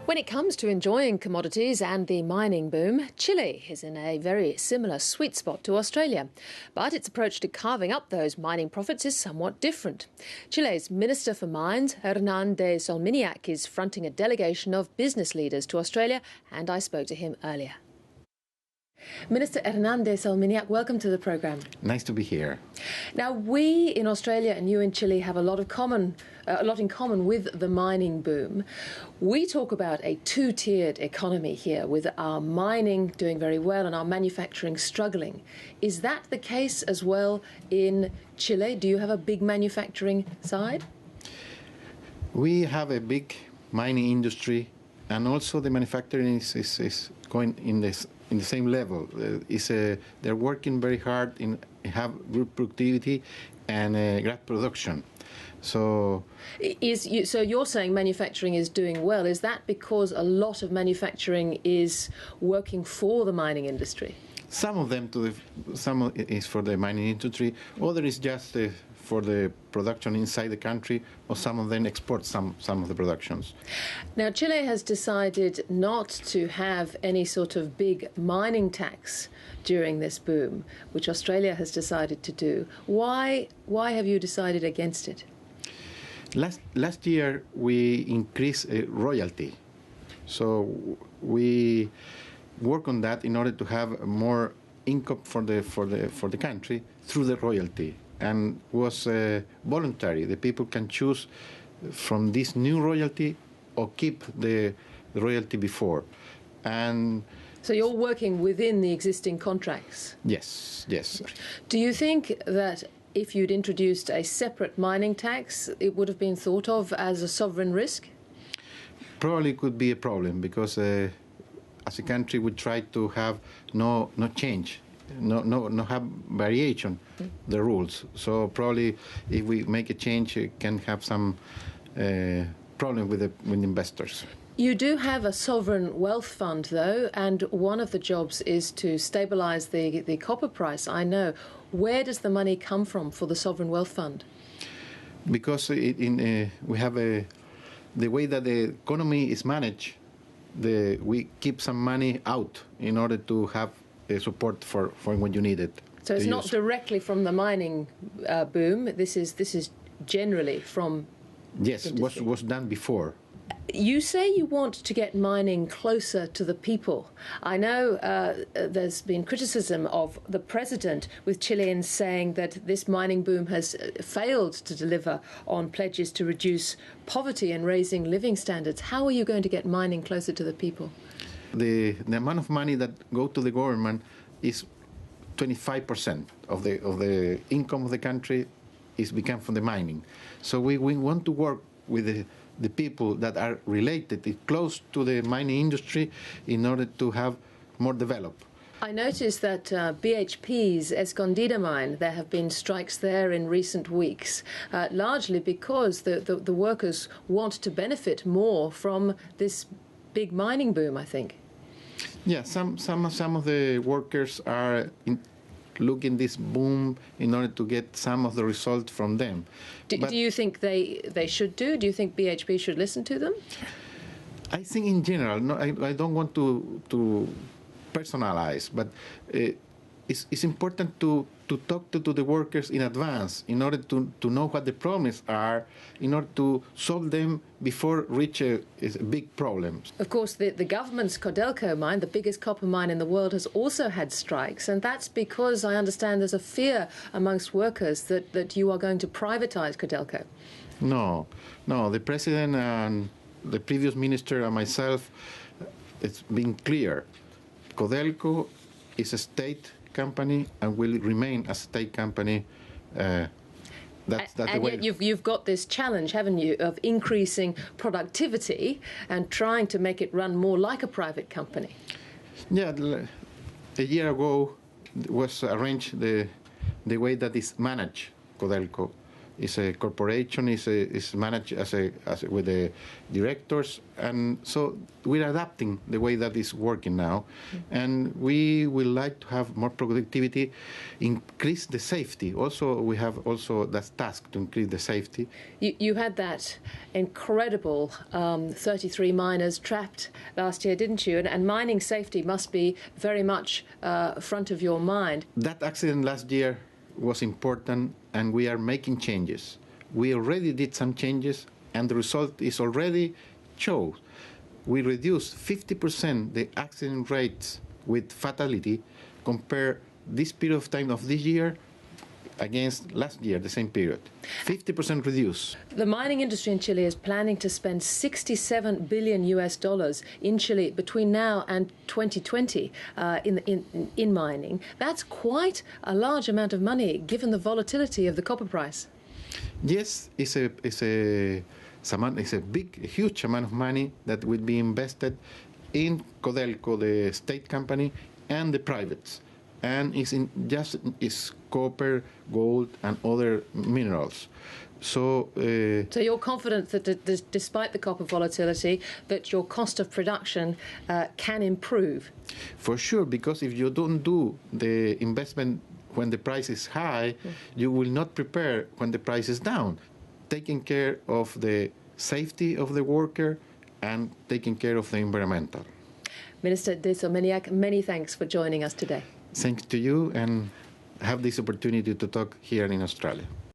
When it comes to enjoying commodities and the mining boom, Chile is in a very similar sweet spot to Australia. But its approach to carving up those mining profits is somewhat different. Chile's Minister for Mines, Hernan De Solminihac, is fronting a delegation of business leaders to Australia, and I spoke to him earlier. Minister Hernan De Solminihac, welcome to the programme. Nice to be here. Now, we in Australia and you in Chile have a lot in common with the mining boom. We talk about a two-tiered economy here, with our mining doing very well and our manufacturing struggling. Is that the case as well in Chile? Do you have a big manufacturing side? We have a big mining industry, and also the manufacturing is going in the same level. They're working very hard and have good productivity and great production. So you're saying manufacturing is doing well. Is that because a lot of manufacturing is working for the mining industry? Some of them some is for the mining industry, other is just for the production inside the country, or some of them export some of the productions. Now, Chile has decided not to have any sort of big mining tax during this boom, which Australia has decided to do. Why have you decided against it? Last year we increased royalty, so we work on that in order to have more income for the country through the royalty, and was voluntary. The people can choose from this new royalty or keep the royalty before. And so you're working within the existing contracts? Yes. Do you think that if you'd introduced a separate mining tax, it would have been thought of as a sovereign risk? Probably could be a problem, because as a country we try to have no change, no have variation the rules. So probably if we make a change, it can have some problem with investors. You do have a sovereign wealth fund, though, and one of the jobs is to stabilise the copper price, I know. Where does the money come from for the sovereign wealth fund? Because we have the way that the economy is managed, we keep some money out in order to have support for when you need it. So it's not directly from the mining boom. This is generally from. Yes, was done before. You say you want to get mining closer to the people. I know there's been criticism of the president, with Chileans saying that this mining boom has failed to deliver on pledges to reduce poverty and raising living standards. How are you going to get mining closer to the people? The amount of money that go to the government is 25% of the income of the country is become from the mining. So we want to work with the people that are related, close to the mining industry, in order to have more develop. I noticed that BHP's Escondida mine, there have been strikes there in recent weeks, largely because the workers want to benefit more from this big mining boom, I think. Yeah, some of the workers are looking this boom in order to get some of the results from them. Do you think they should do? Do you think BHP should listen to them? I think in general, no, I don't want to personalize, but it's important to talk to the workers in advance in order to know what the problems are, in order to solve them before reach a big problem. Of course, the government's Codelco mine, the biggest copper mine in the world, has also had strikes, and that's because I understand there's a fear amongst workers that you are going to privatize Codelco. No, the president and the previous minister and myself, it's been clear. Codelco is a state company and will remain a state company. That's the way. And yet you've got this challenge, haven't you, of increasing productivity and trying to make it run more like a private company. Yeah, a year ago was arranged the way that is managed Codelco, It's a corporation. It's managed with the directors, and so we're adapting the way that is working now, and we would like to have more productivity, increase the safety. Also, we have that task to increase the safety. You had that incredible 33 miners trapped last year, didn't you? And mining safety must be very much front of your mind. That accident last year was important, and we are making changes. We already did some changes, and the result is already shows. We reduced 50% the accident rates with fatality compare this period of time of this year against last year, the same period. 50% reduced. The mining industry in Chile is planning to spend $67 billion in Chile between now and 2020 in mining. That's quite a large amount of money, given the volatility of the copper price. Yes, it's a huge amount of money that will be invested in Codelco, the state company, and the privates. And it's copper, gold, and other minerals. So you're confident that despite the copper volatility, that your cost of production can improve? For sure, because if you don't do the investment when the price is high, you will not prepare when the price is down. Taking care of the safety of the worker and taking care of the environmental. Minister De Solminihac, many thanks for joining us today. Thanks to you, and have this opportunity to talk here in Australia.